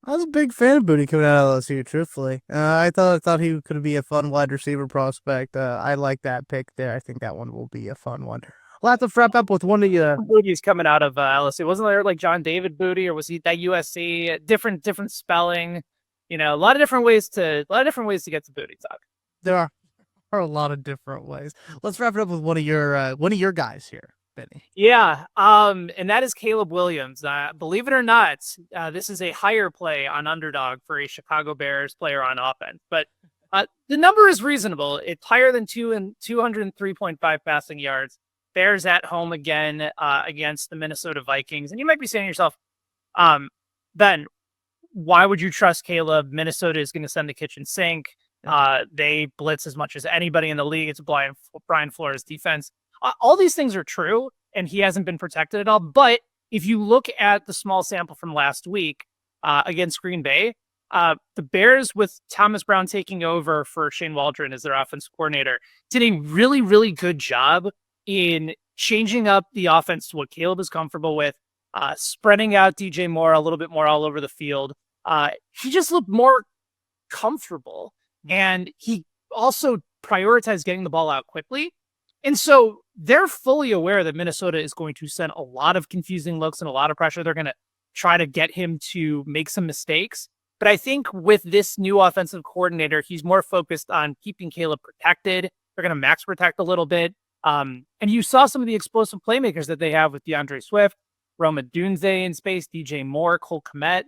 I was a big fan of Boutte coming out of LSU, truthfully. I thought he could be a fun wide receiver prospect. I like that pick there. I think that one will be a fun one. We'll have to wrap up with one of you. Boutte's coming out of LSU. Wasn't there like John David Boutte, or was he that USC? Different spelling. You know, a lot of different ways to get to Boutte, Tuck. There are a lot of different ways. Let's wrap it up with one of your guys here, Benny. Yeah, and that is Caleb Williams. Believe it or not, this is a higher play on Underdog for a Chicago Bears player on offense, but the number is reasonable. It's higher than 203.5 passing yards. Bears at home again against the Minnesota Vikings, and you might be saying to yourself, Ben, why would you trust Caleb? Minnesota is going to send the kitchen sink. They blitz as much as anybody in the league. It's Brian Flores' defense. All these things are true, and he hasn't been protected at all. But if you look at the small sample from last week against Green Bay, the Bears, with Thomas Brown taking over for Shane Waldron as their offensive coordinator, did a really, really good job in changing up the offense to what Caleb is comfortable with, spreading out DJ Moore a little bit more all over the field. He just looked more comfortable, and he also prioritized getting the ball out quickly. And so they're fully aware that Minnesota is going to send a lot of confusing looks and a lot of pressure. They're going to try to get him to make some mistakes. But I think with this new offensive coordinator, he's more focused on keeping Caleb protected. They're going to max protect a little bit. And you saw some of the explosive playmakers that they have with DeAndre Swift, Roma Dunze in space, DJ Moore, Cole Kmet.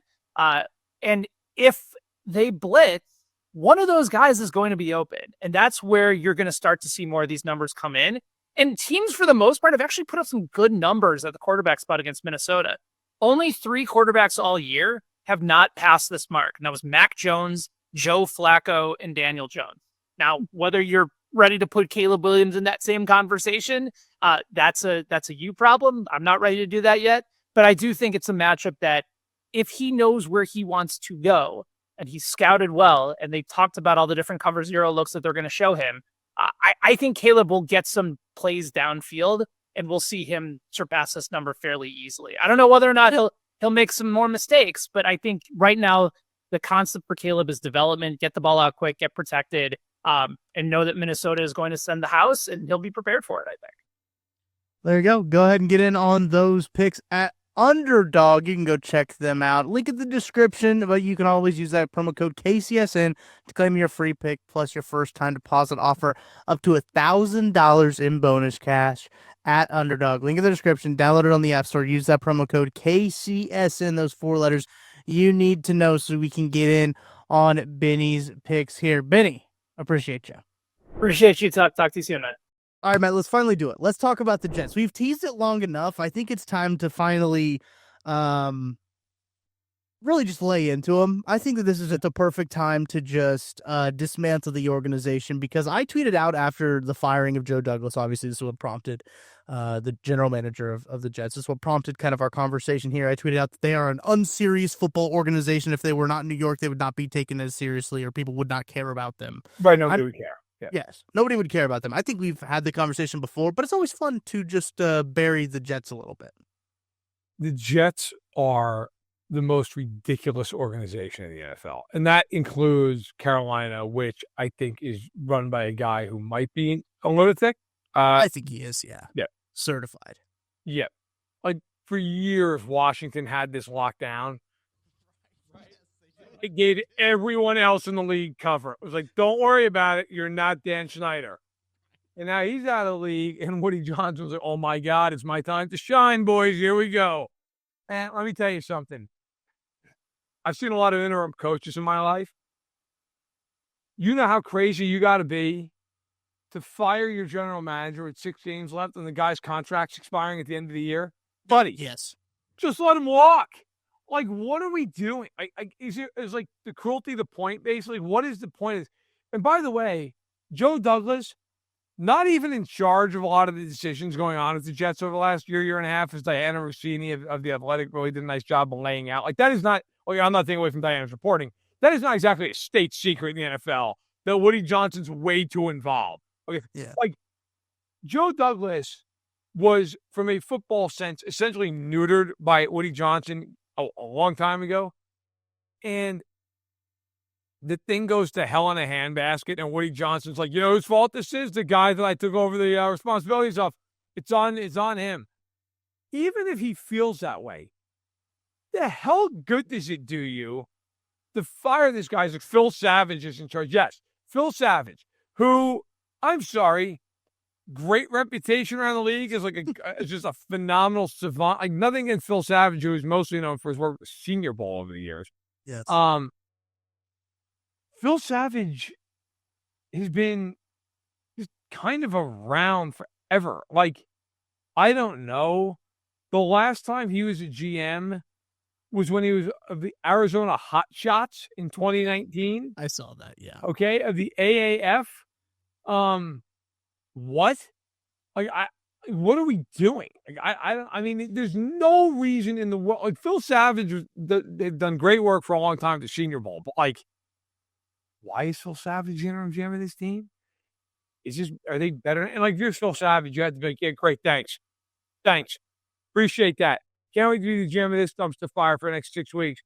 And if they blitz, one of those guys is going to be open. And that's where you're going to start to see more of these numbers come in. And teams, for the most part, have actually put up some good numbers at the quarterback spot against Minnesota. Only 3 quarterbacks all year have not passed this mark. And that was Mac Jones, Joe Flacco, and Daniel Jones. Now, whether you're ready to put Caleb Williams in that same conversation, that's a you problem. I'm not ready to do that yet. But I do think it's a matchup that if he knows where he wants to go, and he's scouted well, and they talked about all the different cover zero looks that they're going to show him, I think Caleb will get some plays downfield, and we'll see him surpass this number fairly easily. I don't know whether or not he'll make some more mistakes, but I think right now the concept for Caleb is development, get the ball out quick, get protected, and know that Minnesota is going to send the house, and he'll be prepared for it, I think. There you go. Go ahead and get in on those picks at Underdog. You can go check them out. Link in the description, but you can always use that promo code KCSN to claim your free pick plus your first time deposit offer up to $1,000 in bonus cash at Underdog. Link in the description. Download it on the App Store. Use that promo code KCSN, those 4 letters you need to know so we can get in on Benny's picks here. Benny, appreciate you. Appreciate you. Talk to you soon, man. All right, Matt, let's finally do it. Let's talk about the Jets. We've teased it long enough. I think it's time to finally really just lay into them. I think that this is the perfect time to just dismantle the organization, because I tweeted out after the firing of Joe Douglas. Obviously, this is what prompted the general manager of the Jets. This is what prompted kind of our conversation here. I tweeted out that they are an unserious football organization. If they were not in New York, they would not be taken as seriously, or people would not care about them. Right, nobody would care. Yeah. Yes, nobody would care about them. I think we've had the conversation before, but it's always fun to just bury the Jets a little bit. The Jets are the most ridiculous organization in the NFL, and that includes Carolina, which I think is run by a guy who might be a lunatic. I think he is, yeah. Yeah. Certified. Yeah. Like, for years, Washington had this lockdown. It gave everyone else in the league cover. It was like, don't worry about it. You're not Dan Schneider. And now he's out of the league, and Woody Johnson was like, oh, my God, it's my time to shine, boys. Here we go. And let me tell you something. I've seen a lot of interim coaches in my life. You know how crazy you got to be to fire your general manager with 6 games left and the guy's contract's expiring at the end of the year? Buddy. Yes. Just let him walk. Like, what are we doing? Is like the cruelty the point, basically? What is the point? And by the way, Joe Douglas, not even in charge of a lot of the decisions going on at the Jets over the last year and a half, as Diana Rossini of The Athletic really did a nice job of laying out. Like, that is not, I'm not taking away from Diana's reporting. That is not exactly a state secret in the NFL that Woody Johnson's way too involved. Okay. Yeah. Like, Joe Douglas was, from a football sense, essentially neutered by Woody Johnson a long time ago. And the thing goes to hell in a handbasket, and Woody Johnson's like, you know whose fault this is? The guy that I took over the responsibilities of. It's on him. Even if he feels that way, the hell good does it do you to fire this guy? Like Phil Savage is in charge. Yes, Phil Savage, who, I'm sorry, great reputation around the league, is like is just a phenomenal savant. Like, nothing against Phil Savage, who is mostly known for his work with Senior Bowl over the years. Yes. Phil Savage has been just kind of around forever. Like, I don't know. The last time he was a GM was when he was of the Arizona Hotshots in 2019. I saw that, yeah. Okay, of the AAF. What? Like, what are we doing? Like, I mean, there's no reason in the world. Like, Phil Savage, they've done great work for a long time at the Senior Bowl, but like, why is Phil Savage the interim GM of this team? Are they better? And like, if you're Phil Savage, you have to be like, yeah, great, thanks. Appreciate that. Can't wait to be the GM of this dumpster fire for the next 6 weeks.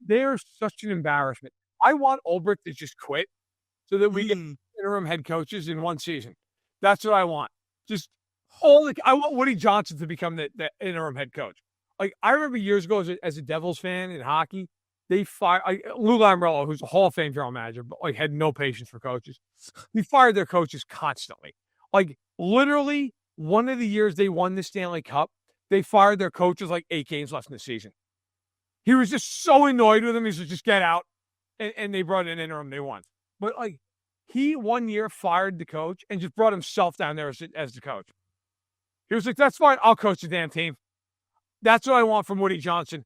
They're such an embarrassment. I want Ulbrich to just quit so that we get interim head coaches in one season. That's what I want. I want Woody Johnson to become the interim head coach. Like, I remember years ago as a Devils fan in hockey, they fired Lou Lamoriello, who's a Hall of Fame general manager, but like had no patience for coaches. He fired their coaches constantly. Like, literally, one of the years they won the Stanley Cup, they fired their coaches like 8 games left in the season. He was just so annoyed with them. He said, just get out. And they brought in an interim. They won. But like, he 1 year fired the coach and just brought himself down there as the coach. He was like, that's fine. I'll coach the damn team. That's what I want from Woody Johnson.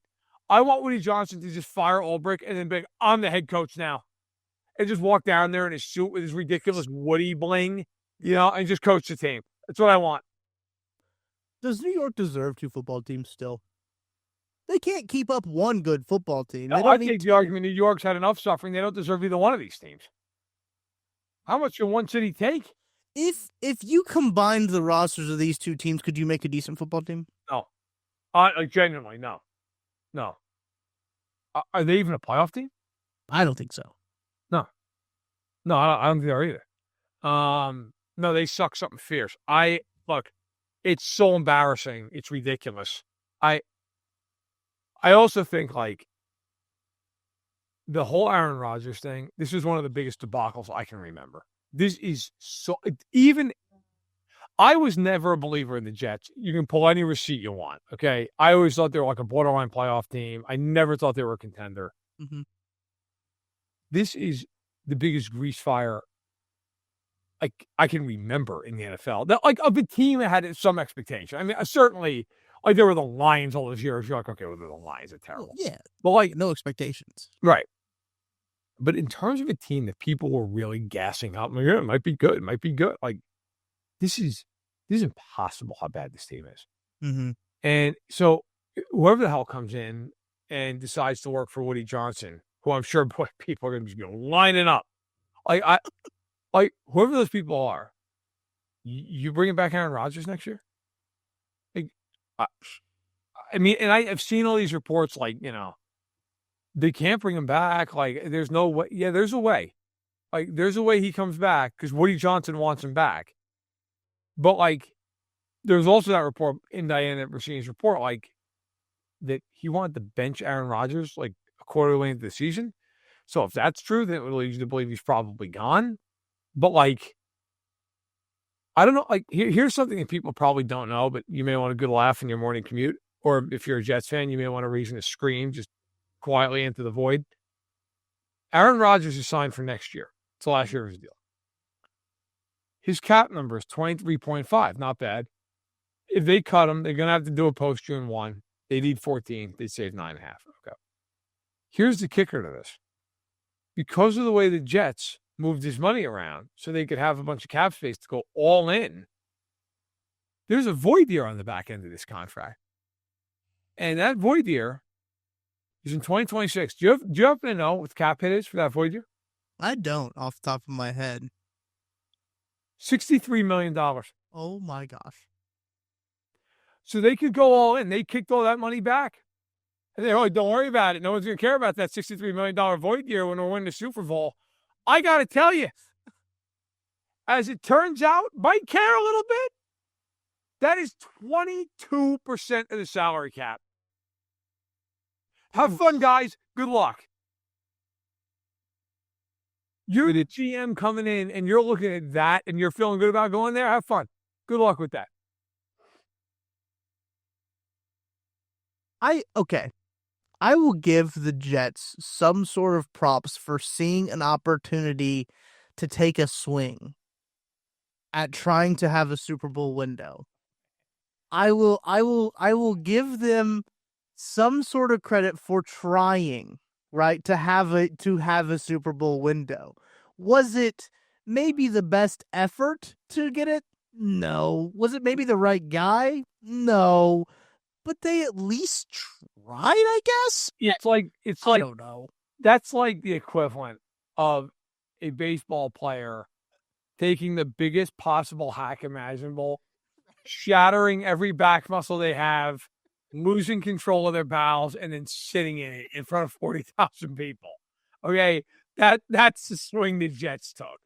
I want Woody Johnson to just fire Ulbrich and then be like, I'm the head coach now. And just walk down there in his suit with his ridiculous Woody bling, and just coach the team. That's what I want. Does New York deserve 2 football teams still? They can't keep up one good football team. I take the argument New York's had enough suffering. They don't deserve either one of these teams. How much can one city take? If you combined the rosters of these 2 teams, could you make a decent football team? No. Genuinely, no. No. Are they even a playoff team? I don't think so. No, I don't think they are either. No, they suck something fierce. Look, it's so embarrassing. It's ridiculous. I also think, like, the whole Aaron Rodgers thing, this is one of the biggest debacles I can remember. This is so, even, I was never a believer in the Jets. You can pull any receipt you want, okay? I always thought they were like a borderline playoff team. I never thought they were a contender. Mm-hmm. This is the biggest grease fire I can remember in the NFL. Like, of a team that had some expectation. I mean, certainly, like, there were the Lions all those years. You're like, okay, well, the Lions are terrible. Yeah. But, like, no expectations. Right. But in terms of a team that people were really gassing up, like, yeah, it might be good. It might be good. Like, this is impossible how bad this team is. Mm-hmm. And so whoever the hell comes in and decides to work for Woody Johnson, who I'm sure people are going to be lining up. Like, whoever those people are, you bringing back Aaron Rodgers next year? Like, I mean, and I've seen all these reports, like, they can't bring him back. Like, there's no way. Yeah, there's a way. Like, there's a way he comes back because Woody Johnson wants him back. But, like, there's also that report in Diana Rossini's report, like, that he wanted to bench Aaron Rodgers, like, a quarter way into the season. So if that's true, then it would lead you to believe he's probably gone. But, like, I don't know. Like, here's something that people probably don't know, but you may want a good laugh in your morning commute. Or if you're a Jets fan, you may want a reason to scream just quietly into the void. Aaron Rodgers is signed for next year. It's the last year of his deal. His cap number is 23.5. Not bad. If they cut him, they're going to have to do a post June 1. They need 14. They save 9.5. Okay. Here's the kicker to this. Because of the way the Jets moved his money around so they could have a bunch of cap space to go all in, there's a void year on the back end of this contract. And that void year is in 2026. Do you happen to know what the cap hit is for that void year? I don't, off the top of my head. $63 million. Oh my gosh. So they could go all in. They kicked all that money back. And they're like, don't worry about it. No one's going to care about that $63 million void year when we're winning the Super Bowl. I got to tell you, as it turns out, might care a little bit. That is 22% of the salary cap. Have fun, guys. Good luck. You're the GM coming in, and you're looking at that, and you're feeling good about going there. Have fun. Good luck with that. I will give the Jets some sort of props for seeing an opportunity to take a swing at trying to have a Super Bowl window. I will give them some sort of credit for trying, right, to have a Super Bowl window. Was it maybe the best effort to get it? No. Was it maybe the right guy? No. But they at least tried, I guess. It's like I don't know. That's like the equivalent of a baseball player taking the biggest possible hack imaginable, shattering every back muscle they have, losing control of their bowels, and then sitting in it in front of 40,000 people. Okay, that's the swing the Jets took.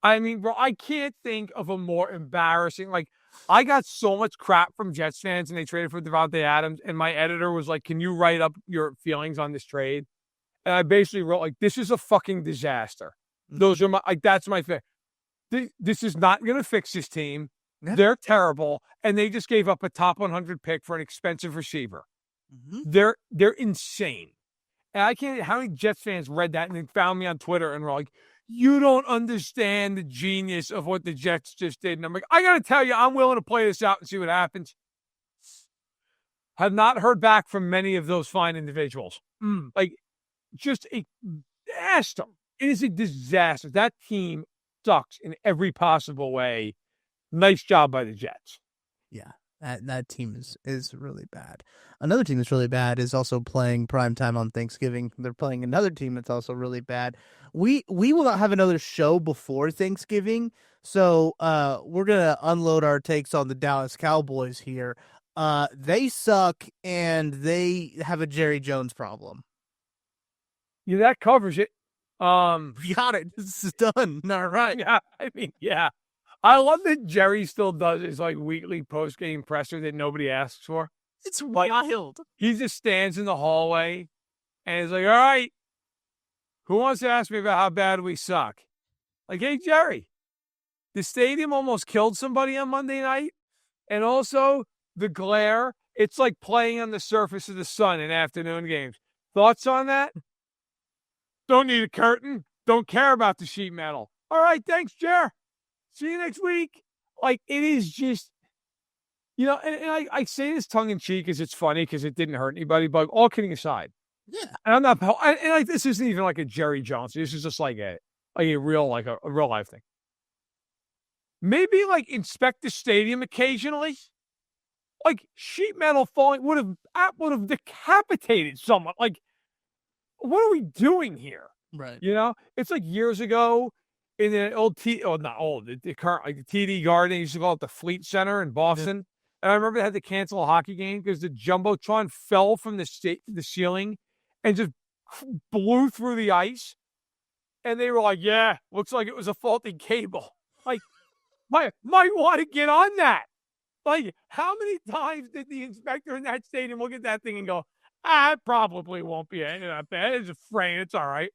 I mean, bro, I can't think of a more embarrassing. Like, I got so much crap from Jets fans, and they traded for Devontae Adams, and my editor was like, "Can you write up your feelings on this trade?" And I basically wrote like, "This is a fucking disaster." Those are that's my thing. This is not going to fix this team. Yeah. They're terrible, and they just gave up a top 100 pick for an expensive receiver. Mm-hmm. They're insane. And I can't. How many Jets fans read that and then found me on Twitter and were like, "You don't understand the genius of what the Jets just did." And I'm like, I got to tell you, I'm willing to play this out and see what happens. Have not heard back from many of those fine individuals. Like, just a disaster. It is a disaster. That team sucks in every possible way. Nice job by the Jets. Yeah, that team is really bad. Another team that's really bad is also playing primetime on Thanksgiving. They're playing another team that's also really bad. We will not have another show before Thanksgiving, so we're gonna unload our takes on the Dallas Cowboys here. They suck, and they have a Jerry Jones problem. Yeah, that covers it. We got it. This is done. All right. Yeah, I mean, yeah. I love that Jerry still does his like weekly post-game presser that nobody asks for. It's wild. He just stands in the hallway and is like, "All right, who wants to ask me about how bad we suck?" Like, hey, Jerry, the stadium almost killed somebody on Monday night. And also the glare, it's like playing on the surface of the sun in afternoon games. Thoughts on that? Don't need a curtain. Don't care about the sheet metal. All right, thanks, Jer. See you next week. Like, it is just, you know, and I say this tongue in cheek because it's funny because it didn't hurt anybody, but all kidding aside. Yeah. And I'm not, and like, this isn't even like a Jerry Jones. This is just like a real life thing. Maybe like inspect the stadium occasionally. Like, sheet metal falling would have decapitated someone. Like, what are we doing here? Right. You know, it's like years ago in the old the current, like the TD Garden, they used to call it the Fleet Center in Boston. Yeah. And I remember they had to cancel a hockey game because the Jumbotron fell from the ceiling and just blew through the ice. And they were like, "Yeah, looks like it was a faulty cable." Like, might want to get on that. Like, how many times did the inspector in that stadium look at that thing and go, "It probably won't be that bad. It's a frame. It's all right."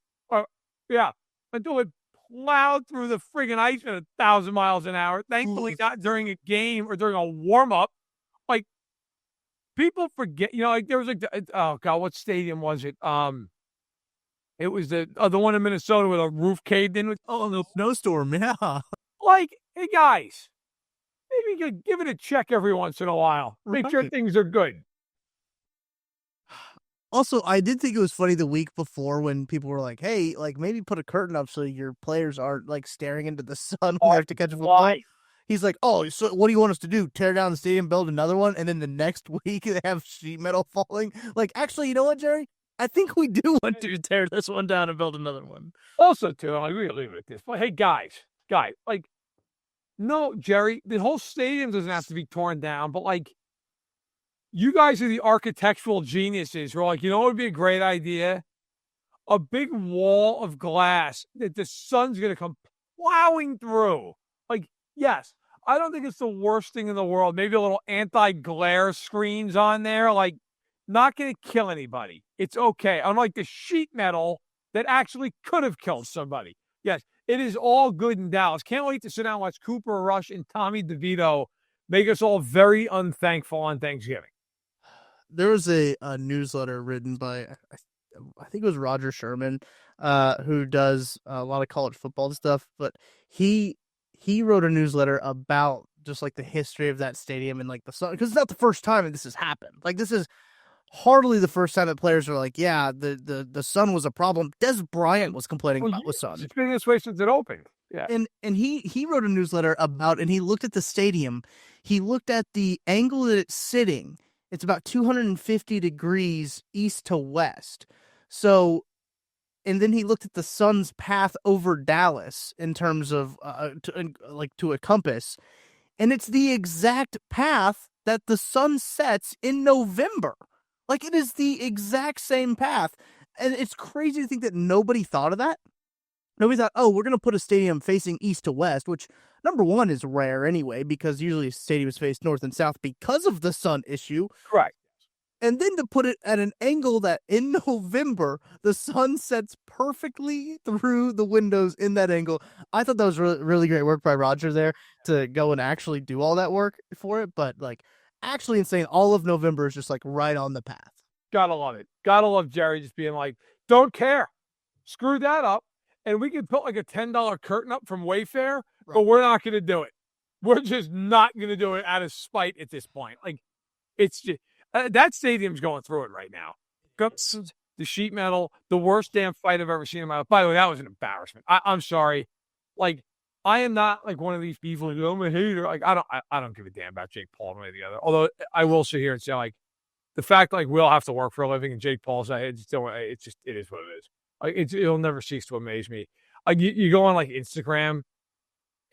Yeah, until it plowed through the friggin' ice at 1,000 miles an hour. Thankfully, not during a game or during a warm up. Like, people forget, like there was oh God, what stadium was it? It was the one in Minnesota where the roof caved in. The snowstorm, yeah. Like, hey guys, maybe you could give it a check every once in a while. Make sure Right. things are good. Also, I did think it was funny the week before when people were like, "Hey, like maybe put a curtain up so your players aren't like staring into the sun when they have to catch a football." Why? He's like, "Oh, so what do you want us to do? Tear down the stadium, build another one?" And then the next week they have sheet metal falling. Like, actually, you know what, Jerry? I think we do want to tear this one down and build another one. Also, too, I really leave it at this. But hey, guys, like, no, Jerry, the whole stadium doesn't have to be torn down, but like, you guys are the architectural geniuses who are like, what would be a great idea? A big wall of glass that the sun's going to come plowing through. Like, yes, I don't think it's the worst thing in the world. Maybe a little anti-glare screens on there, like, not going to kill anybody. It's okay. Unlike the sheet metal that actually could have killed somebody. Yes, it is all good in Dallas. Can't wait to sit down and watch Cooper Rush and Tommy DeVito make us all very unthankful on Thanksgiving. There was a newsletter written by, I think it was Roger Sherman, who does a lot of college football stuff, but he wrote a newsletter about just like the history of that stadium and like the sun, because it's not the first time that this has happened. Like, this is hardly the first time that players are like, yeah, the sun was a problem. Des Bryant was complaining about the sun. It's been this way since it opened. Yeah. And he wrote a newsletter about, and he looked at the stadium. He looked at the angle that it's sitting. It's about 250 degrees east to west. So, and then he looked at the sun's path over Dallas in terms of to a compass, and it's the exact path that the sun sets in November. Like, it is the exact same path, and it's crazy to think that nobody thought of that. Nobody thought, oh, we're going to put a stadium facing east to west, which, number one, is rare anyway, because usually stadiums face north and south because of the sun issue. Correct. And then to put it at an angle that in November, the sun sets perfectly through the windows in that angle. I thought that was really, really great work by Roger there to go and actually do all that work for it. But, like, actually insane. All of November is just, like, right on the path. Gotta love it. Gotta love Jerry just being like, don't care. Screw that up. And we could put like a $10 curtain up from Wayfair, right, but we're not going to do it. We're just not going to do it out of spite at this point. Like, it's just, that stadium's going through it right now. The sheet metal, the worst damn fight I've ever seen in my life. By the way, that was an embarrassment. I'm sorry. Like, I am not like one of these people who, I'm a hater. Like, I don't give a damn about Jake Paul one way or the other. Although I will sit here and say, like, the fact like we'll have to work for a living and Jake Paul's, it is what it is. It'll never cease to amaze me. You go on like Instagram,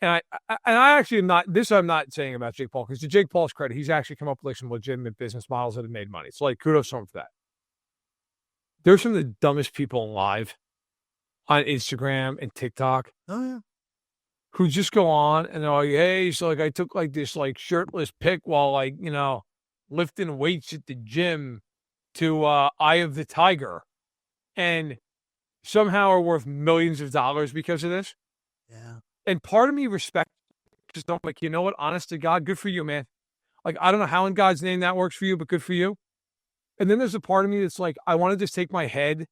and I actually am not. This I'm not saying about Jake Paul, because to Jake Paul's credit, he's actually come up with like some legitimate business models that have made money. So like, kudos to him for that. There's some of the dumbest people alive on Instagram and TikTok. Oh yeah, who just go on and they're like, hey, so like I took like this like shirtless pic while like lifting weights at the gym to Eye of the Tiger, and somehow are worth millions of dollars because of this. Yeah. And part of me respects, just don't like, you know what? Honest to God, good for you, man. Like, I don't know how in God's name that works for you, but good for you. And then there's a part of me that's like, I want to just take my head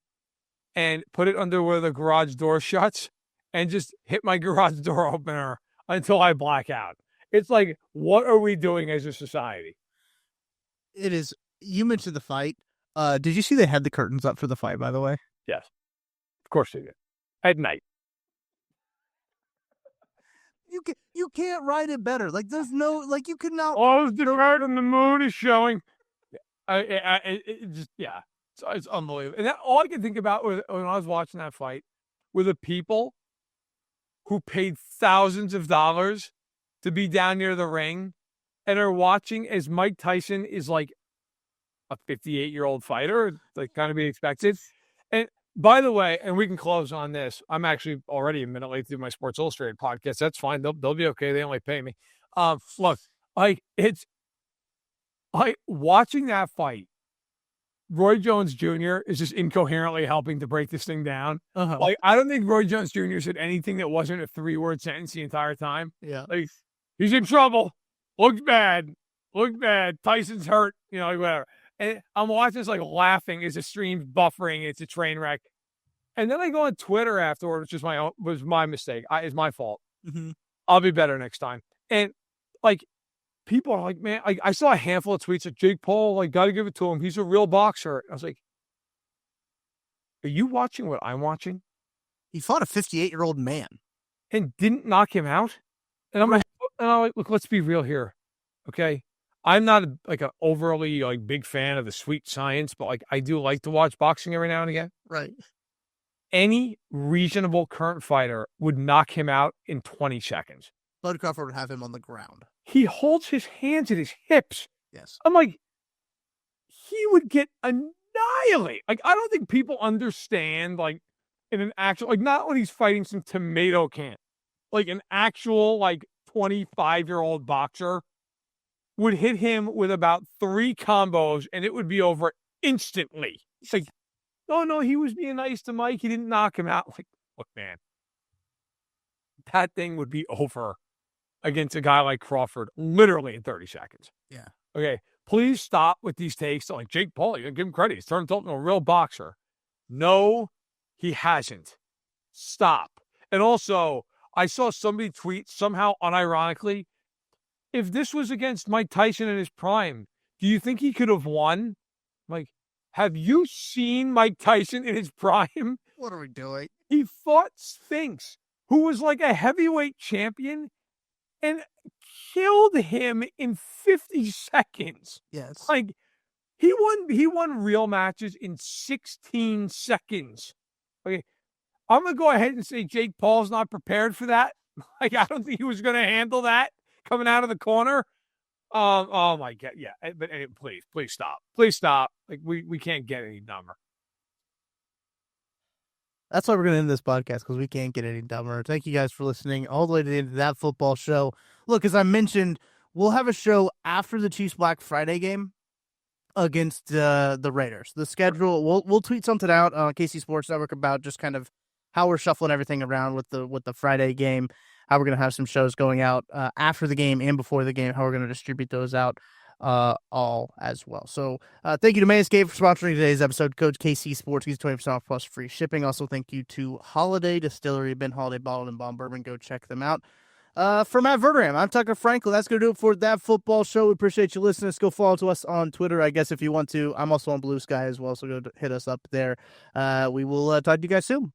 and put it under where the garage door shuts and just hit my garage door opener until I black out. It's like, what are we doing as a society? It is. You mentioned the fight. Did you see they had the curtains up for the fight, by the way? Yes. Of course they did. At night. You can't write it better. Like, there's no, like, you could not. Oh, the light and the moon is showing. It's unbelievable. And all I could think about when I was watching that fight were the people who paid thousands of dollars to be down near the ring and are watching as Mike Tyson is like a 58-year-old fighter, like kind of be expected. And by the way, and we can close on this, I'm actually already a minute late through my Sports Illustrated podcast. That's fine. They'll be okay. They only pay me. Look, watching that fight Roy Jones Jr. is just incoherently helping to break this thing down. Uh-huh. Like, I don't think Roy Jones Jr. said anything that wasn't a 3-word sentence the entire time. Yeah. Like, he's in trouble. Looks bad. Tyson's hurt. Like whatever. And I'm watching this, like, laughing as the stream's buffering. It's a train wreck. And then I go on Twitter afterward, which was my mistake. It's my fault. Mm-hmm. I'll be better next time. And, like, people are like, man, I saw a handful of tweets like, Jake Paul, like, got to give it to him. He's a real boxer. I was like, are you watching what I'm watching? He fought a 58-year-old man. And didn't knock him out? And I'm like, look, let's be real here. Okay? I'm not an overly big fan of the sweet science, but I do like to watch boxing every now and again. Right. Any reasonable current fighter would knock him out in 20 seconds. Bud Crawford would have him on the ground. He holds his hands at his hips. Yes. I'm like, he would get annihilated. I don't think people understand, in an actual, not when he's fighting some tomato can. An actual, 25-year-old boxer would hit him with about 3 combos, and it would be over instantly. It's like, no, he was being nice to Mike. He didn't knock him out. Look, man, that thing would be over against a guy like Crawford literally in 30 seconds. Yeah. Okay, please stop with these takes. Jake Paul, you give him credit. He's turned into a real boxer. No, he hasn't. Stop. And also, I saw somebody tweet somehow unironically, if this was against Mike Tyson in his prime, do you think he could have won? Have you seen Mike Tyson in his prime? What are we doing? He fought Sphinx, who was a heavyweight champion, and killed him in 50 seconds. Yes. He won real matches in 16 seconds. Okay. I'm going to go ahead and say Jake Paul's not prepared for that. I don't think he was going to handle that coming out of the corner. Oh my God. Yeah. But please stop. Please stop. We can't get any dumber. That's why we're going to end this podcast, because we can't get any dumber. Thank you guys for listening all the way to the end of that football show. Look, as I mentioned, we'll have a show after the Chiefs Black Friday game against the Raiders. The schedule, we'll tweet something out on KC Sports Network about just kind of how we're shuffling everything around with the Friday game, how we're going to have some shows going out after the game and before the game, how we're going to distribute those out all as well. So thank you to Manscaped for sponsoring today's episode. Code KC Sports gives 20% off plus free shipping. Also, thank you to Holiday Distillery, Ben Holiday Bottled and Bond Bourbon. Go check them out. For Matt Verderame, I'm Tucker Franklin. That's going to do it for that football show. We appreciate you listening. Let's go follow to us on Twitter, I guess, if you want to. I'm also on Blue Sky as well, so go hit us up there. We will talk to you guys soon.